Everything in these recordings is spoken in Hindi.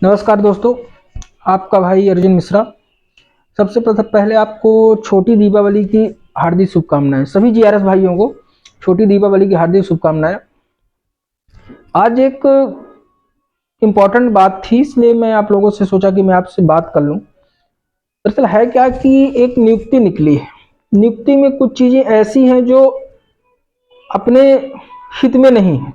नमस्कार दोस्तों, आपका भाई अर्जुन मिश्रा। सबसे पहले आपको छोटी दीपावली की हार्दिक शुभकामनाएं। सभी जीआरएस भाइयों को छोटी दीपावली की हार्दिक शुभकामनाएं। आज एक इम्पॉर्टेंट बात थी, इसलिए मैं आप लोगों से सोचा कि मैं आपसे बात कर लूं। दरअसल है क्या कि एक नियुक्ति निकली है। नियुक्ति में कुछ चीज़ें ऐसी हैं जो अपने हित में नहीं है।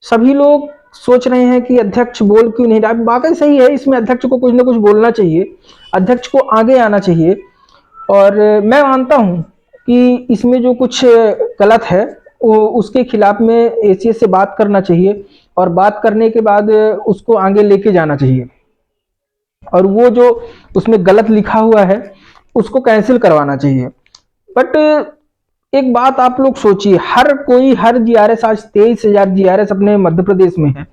सभी लोग सोच रहे हैं कि अध्यक्ष बोल क्यों नहीं रहा। वाकई सही है, इसमें अध्यक्ष को कुछ ना कुछ बोलना चाहिए, अध्यक्ष को आगे आना चाहिए। और मैं मानता हूं कि इसमें जो कुछ गलत है उसके खिलाफ में एसीएस से बात करना चाहिए और बात करने के बाद उसको आगे लेके जाना चाहिए और वो जो उसमें गलत लिखा हुआ है उसको कैंसिल करवाना चाहिए। बट एक बात आप लोग सोचिए, हर जीआरएस, आज 23,000 जीआरएस अपने मध्य प्रदेश में है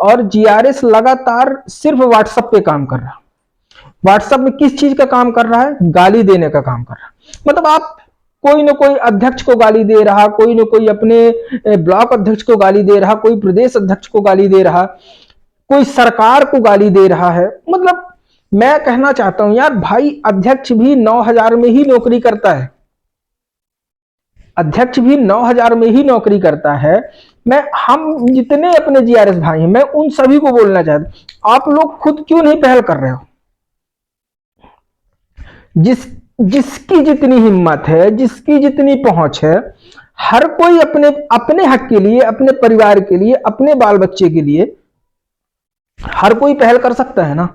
और जीआरएस लगातार सिर्फ व्हाट्सएप पे काम कर रहा है। व्हाट्सएप में किस चीज का काम कर रहा है? गाली देने का काम कर रहा है। मतलब आप कोई ना कोई अध्यक्ष को गाली दे रहा, कोई ना कोई अपने ब्लॉक अध्यक्ष को गाली दे रहा, कोई प्रदेश अध्यक्ष को गाली दे रहा, कोई सरकार को गाली दे रहा है। मतलब मैं कहना चाहता हूं यार भाई, अध्यक्ष भी 9,000 में ही नौकरी करता है, अध्यक्ष भी 9,000 में ही नौकरी करता है। हम जितने अपने जीआरएस भाई हैं, मैं उन सभी को बोलना चाहता हूं, आप लोग खुद क्यों नहीं पहल कर रहे हो? जिसकी जितनी हिम्मत है, जिसकी जितनी पहुंच है, हर कोई अपने अपने हक के लिए, अपने परिवार के लिए, अपने बाल बच्चे के लिए हर कोई पहल कर सकता है ना।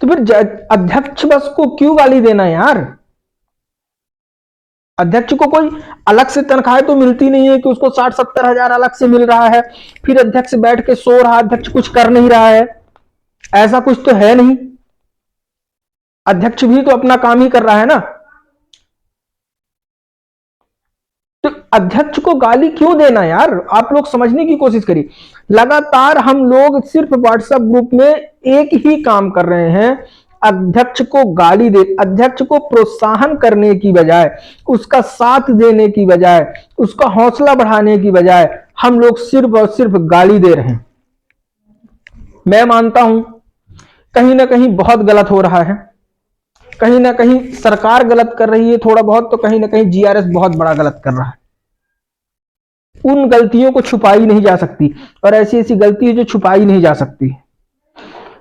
तो फिर अध्यक्ष बस को क्यों गाली देना यार? अध्यक्ष को कोई अलग से तनख्वाह तो मिलती नहीं है कि उसको 60-70 हजार अलग से मिल रहा है, फिर अध्यक्ष बैठ के सो रहा, अध्यक्ष कुछ कर नहीं रहा है, ऐसा कुछ तो है नहीं। अध्यक्ष भी तो अपना काम ही कर रहा है ना। तो अध्यक्ष को गाली क्यों देना यार? आप लोग समझने की कोशिश करिए। लगातार हम लोग सिर्फ व्हाट्सएप ग्रुप में एक ही काम कर रहे हैं, अध्यक्ष को गाली दे, अध्यक्ष को प्रोत्साहन करने की बजाय, उसका साथ देने की बजाय, उसका हौसला बढ़ाने की बजाय हम लोग सिर्फ और सिर्फ गाली दे रहे हैं। मैं मानता हूं कहीं ना कहीं बहुत गलत हो रहा है, कहीं ना कहीं सरकार गलत कर रही है थोड़ा बहुत, तो कहीं ना कहीं जीआरएस बहुत बड़ा गलत कर रहा है। उन गलतियों को छुपाई नहीं जा सकती और ऐसी ऐसी गलती है जो छुपाई नहीं जा सकती।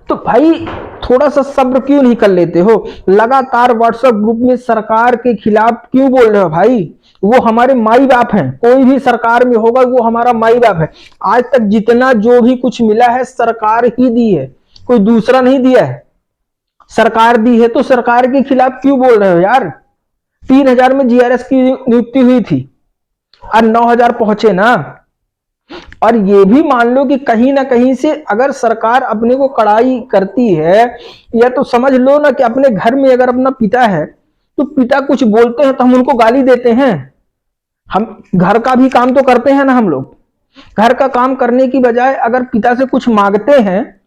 तो भाई थोड़ा सा सब्र क्यों नहीं कर लेते हो? लगातार व्हाट्सएप ग्रुप में सरकार के खिलाफ क्यों बोल रहे हो भाई? वो हमारे माई बाप हैं, कोई भी सरकार में होगा वो हमारा माई बाप है। आज तक जितना जो भी कुछ मिला है सरकार ही दी है, कोई दूसरा नहीं दिया है, सरकार दी है। तो सरकार के खिलाफ क्यों बोल रहे हो यार? 3,000 में जीआरएस की नियुक्ति हुई थी और 9,000 पहुंचे ना। और ये भी मान लो कि कहीं ना कहीं से अगर सरकार अपने को कड़ाई करती है, या तो समझ लो ना कि अपने घर में अगर अपना पिता है तो पिता कुछ बोलते हैं तो हम उनको गाली देते हैं। हम घर का भी काम तो करते हैं ना, हम लोग घर का काम करने की बजाय अगर पिता से कुछ मांगते हैं,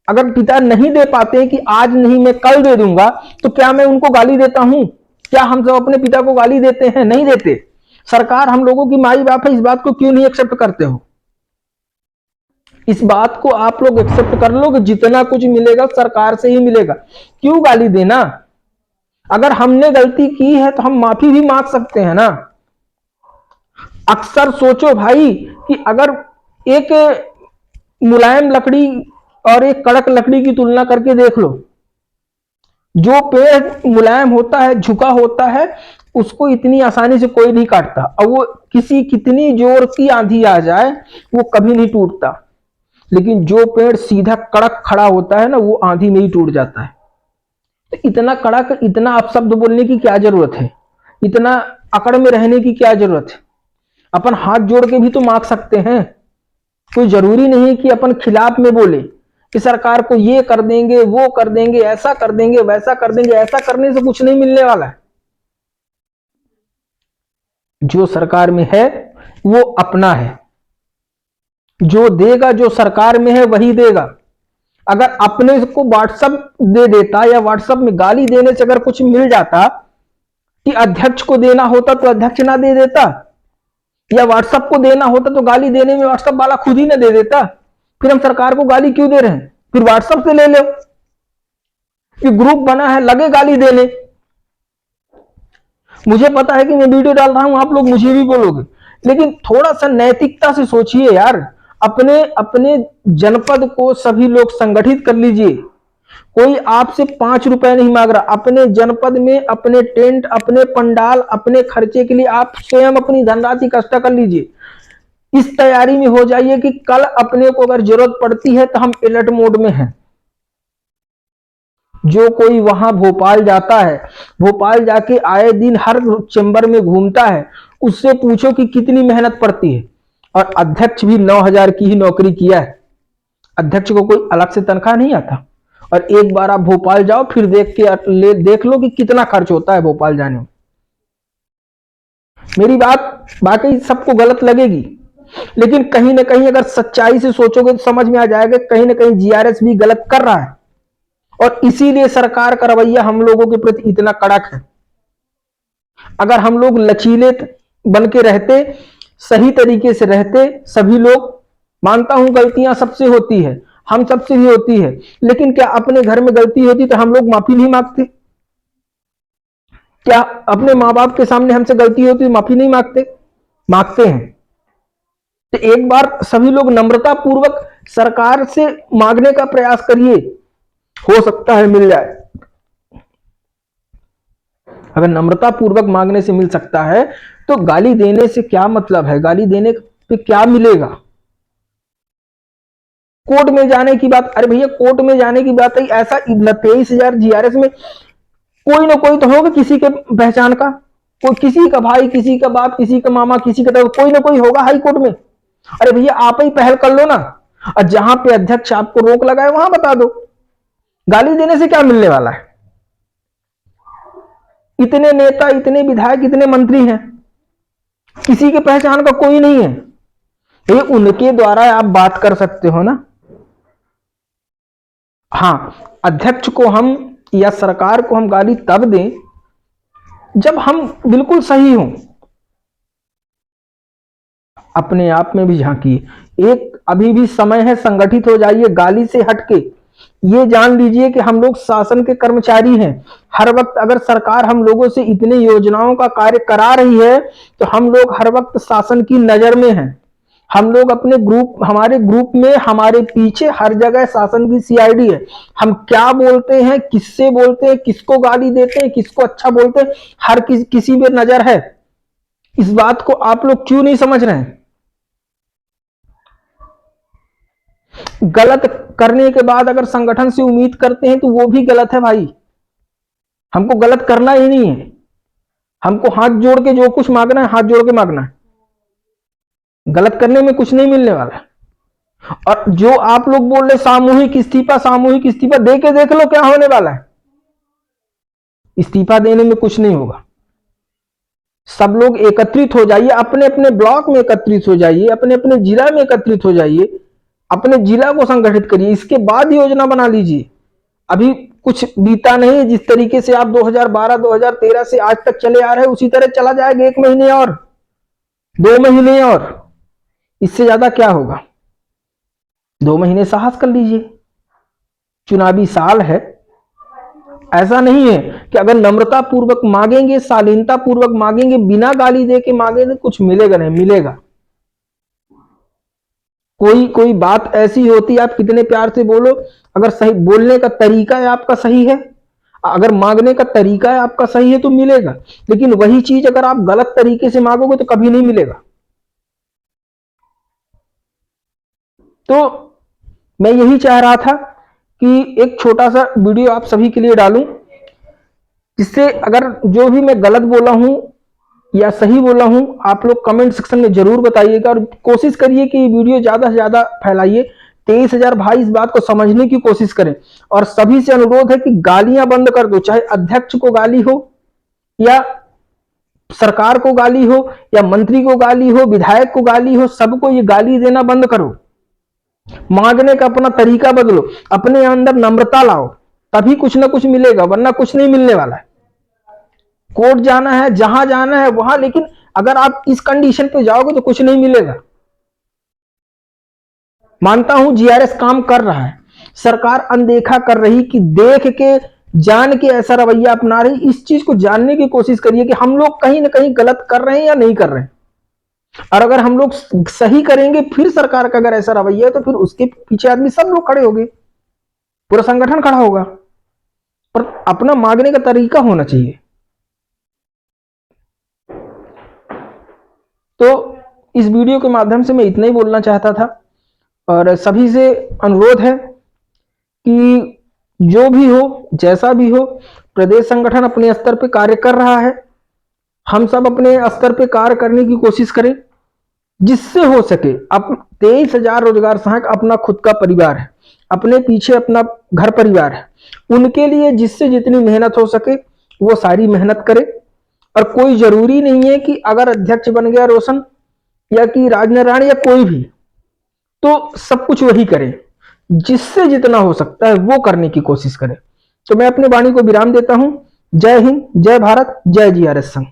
अगर पिता नहीं दे पाते कि आज नहीं मैं कल दे दूंगा, तो क्या मैं उनको गाली देता हूं? क्या हम सब अपने पिता को गाली देते हैं? नहीं देते। सरकार हम लोगों की माई बाप है, इस बात को क्यों नहीं एक्सेप्ट करते हो? इस बात को आप लोग एक्सेप्ट कर लो कि जितना कुछ मिलेगा सरकार से ही मिलेगा। क्यों गाली देना? अगर हमने गलती की है तो हम माफी भी मांग सकते हैं ना। अक्सर सोचो भाई कि अगर एक मुलायम लकड़ी और एक कड़क लकड़ी की तुलना करके देख लो, जो पेड़ मुलायम होता है, झुका होता है, उसको इतनी आसानी से कोई नहीं काटता, और वो कितनी जोर की आंधी आ जाए वो कभी नहीं टूटता। लेकिन जो पेड़ सीधा कड़क खड़ा होता है ना, वो आंधी में ही टूट जाता है। तो इतना कड़क, इतना अपशब्द बोलने की क्या जरूरत है? इतना अकड़ में रहने की क्या जरूरत है? अपन हाथ जोड़ के भी तो मांग सकते हैं। कोई जरूरी नहीं कि अपन खिलाफ में बोले कि सरकार को ये कर देंगे, वो कर देंगे, ऐसा कर देंगे, वैसा कर देंगे। ऐसा करने से कुछ नहीं मिलने वाला है। जो सरकार में है वो अपना है, जो देगा, जो सरकार में है वही देगा। अगर अपने को व्हाट्सएप दे देता या व्हाट्सएप में गाली देने से अगर कुछ मिल जाता कि अध्यक्ष को देना होता तो अध्यक्ष ना दे देता, या व्हाट्सएप को देना होता तो गाली देने में व्हाट्सएप वाला खुद ही ना दे देता। फिर हम सरकार को गाली क्यों दे रहे हैं? फिर व्हाट्सएप से ले लो, ये ग्रुप बना है, लगे गाली देने। मुझे पता है कि मैं वीडियो डाल रहा हूं, आप लोग मुझे भी बोलोगे, लेकिन थोड़ा सा नैतिकता से सोचिए यार। अपने अपने जनपद को सभी लोग संगठित कर लीजिए। कोई आपसे 5 रुपए नहीं मांग रहा। अपने जनपद में अपने टेंट, अपने पंडाल, अपने खर्चे के लिए आप स्वयं अपनी धनराशि इकट्ठा कर लीजिए। इस तैयारी में हो जाइए कि कल अपने को अगर जरूरत पड़ती है तो हम अलर्ट मोड में हैं। जो कोई वहां भोपाल जाता है, भोपाल जाके आए दिन हर चैम्बर में घूमता है, उससे पूछो कि कितनी मेहनत पड़ती है। और अध्यक्ष भी 9,000 की ही नौकरी किया है। अध्यक्ष को कोई अलग से तनख्वाह नहीं आता। और एक बार आप भोपाल जाओ, फिर देख लो कि कितना खर्च होता है भोपाल जाने में। मेरी बात वाकई सबको गलत लगेगी, लेकिन कहीं ना कहीं अगर सच्चाई से सोचोगे तो समझ में आ जाएगा कहीं ना कहीं जीआरएस भी गलत कर रहा है। और इसीलिए सरकार का रवैया हम लोगों के प्रति इतना कड़क है। अगर हम लोग लचीले बन के रहते, सही तरीके से रहते, सभी लोग, मानता हूं गलतियां सबसे होती है, हम सबसे भी होती है, लेकिन क्या अपने घर में गलती होती तो हम लोग माफी नहीं मांगते? क्या अपने माँ बाप के सामने हमसे गलती होती तो माफी नहीं मांगते? मांगते हैं। तो एक बार सभी लोग नम्रता पूर्वक सरकार से मांगने का प्रयास करिए, हो सकता है मिल जाए। अगर नम्रता पूर्वक मांगने से मिल सकता है तो गाली देने से क्या मतलब है? गाली देने पे क्या मिलेगा? कोर्ट में जाने की बात, अरे भैया कोर्ट में जाने की बात है, ऐसा 23,000 जीआरएस में कोई ना कोई तो होगा किसी के पहचान का, कोई किसी का भाई, किसी का बाप, किसी का मामा, किसी का कोई ना कोई होगा हाई कोर्ट में। अरे भैया आप ही पहल कर लो ना, और जहां पे अध्यक्ष आपको रोक लगाए वहां बता दो। गाली देने से क्या मिलने वाला है? इतने नेता, इतने विधायक, इतने मंत्री हैं, किसी के पहचान का कोई नहीं है। ये उनके द्वारा आप बात कर सकते हो ना। हाँ, अध्यक्ष को हम या सरकार को हम गाली तब दें जब हम बिल्कुल सही हों। अपने आप में भी झांकिए, एक अभी भी समय है, संगठित हो जाइए, गाली से हटके। ये जान लीजिए कि हम लोग शासन के कर्मचारी हैं। हर वक्त अगर सरकार हम लोगों से इतने योजनाओं का कार्य करा रही है तो हम लोग हर वक्त शासन की नजर में हैं। हम लोग अपने ग्रुप, हमारे ग्रुप में, हमारे पीछे हर जगह शासन की सीआईडी है। हम क्या बोलते हैं, किससे बोलते हैं, किसको गाली देते हैं, किसको अच्छा बोलते हैं, हर किसी में नजर है। इस बात को आप लोग क्यों नहीं समझ रहे हैं? गलत करने के बाद अगर संगठन से उम्मीद करते हैं तो वो भी गलत है भाई। हमको गलत करना ही नहीं है। हमको हाथ जोड़ के जो कुछ मांगना है, हाथ जोड़ के मांगना है। गलत करने में कुछ नहीं मिलने वाला है। और जो आप लोग बोल रहे सामूहिक इस्तीफा, सामूहिक इस्तीफा, दे के देख लो क्या होने वाला है। इस्तीफा देने में कुछ नहीं होगा। सब लोग एकत्रित हो जाइए, अपने अपने ब्लॉक में एकत्रित हो जाइए, अपने अपने जिला में एकत्रित हो जाइए, अपने जिला को संगठित करिए, इसके बाद योजना बना लीजिए। अभी कुछ बीता नहीं। जिस तरीके से आप 2012, 2013 से आज तक चले आ रहे हैं, उसी तरह चला जाएगा 1 महीने और, 2 महीने और, इससे ज्यादा क्या होगा? 2 महीने साहस कर लीजिए, चुनावी साल है। ऐसा नहीं है कि अगर नम्रता पूर्वक मांगेंगे, शालीनता पूर्वक मांगेंगे, बिना गाली दे के मांगेंगे, कुछ मिलेगा नहीं। मिलेगा कोई कोई बात ऐसी होती है, आप कितने प्यार से बोलो, अगर सही बोलने का तरीका है आपका सही है, अगर मांगने का तरीका है आपका सही है तो मिलेगा। लेकिन वही चीज अगर आप गलत तरीके से मांगोगे तो कभी नहीं मिलेगा। तो मैं यही चाह रहा था कि एक छोटा सा वीडियो आप सभी के लिए डालूं, जिससे अगर जो भी मैं गलत बोला हूं या सही बोला हूं, आप लोग कमेंट सेक्शन में जरूर बताइएगा। और कोशिश करिए कि वीडियो ज्यादा से ज्यादा फैलाइए। 23,000 भाई इस बात को समझने की कोशिश करें। और सभी से अनुरोध है कि गालियां बंद कर दो, चाहे अध्यक्ष को गाली हो या सरकार को गाली हो या मंत्री को गाली हो, विधायक को गाली हो, सबको ये गाली देना बंद करो। मांगने का अपना तरीका बदलो, अपने अंदर नम्रता लाओ, तभी कुछ ना कुछ मिलेगा, वरना कुछ नहीं मिलने वाला है। कोर्ट जाना है, जहां जाना है वहां, लेकिन अगर आप इस कंडीशन पे जाओगे तो कुछ नहीं मिलेगा। मानता हूं जीआरएस काम कर रहा है, सरकार अनदेखा कर रही कि देख के जान के ऐसा रवैया अपना रही। इस चीज को जानने की कोशिश करिए कि हम लोग कहीं ना कहीं गलत कर रहे हैं या नहीं कर रहे हैं, और अगर हम लोग सही करेंगे फिर सरकार का अगर ऐसा रवैया है तो फिर उसके पीछे आदमी सब लोग खड़े होंगे, पूरा संगठन खड़ा होगा। पर अपना मांगने का तरीका होना चाहिए। तो इस वीडियो के माध्यम से मैं इतना ही बोलना चाहता था, और सभी से अनुरोध है कि जो भी हो, जैसा भी हो, प्रदेश संगठन अपने स्तर पे कार्य कर रहा है, हम सब अपने स्तर पे कार्य करने की कोशिश करें जिससे हो सके। अब 23,000 रोजगार सहायक अपना खुद का परिवार है, अपने पीछे अपना घर परिवार है, उनके लिए जिससे जितनी मेहनत हो सके वो सारी मेहनत करे। और कोई जरूरी नहीं है कि अगर अध्यक्ष बन गया रोशन या कि राजनारायण या कोई भी, तो सब कुछ वही करे, जिससे जितना हो सकता है वो करने की कोशिश करे। तो मैं अपनी वाणी को विराम देता हूं। जय हिंद, जय भारत, जय जीआरएस संघ।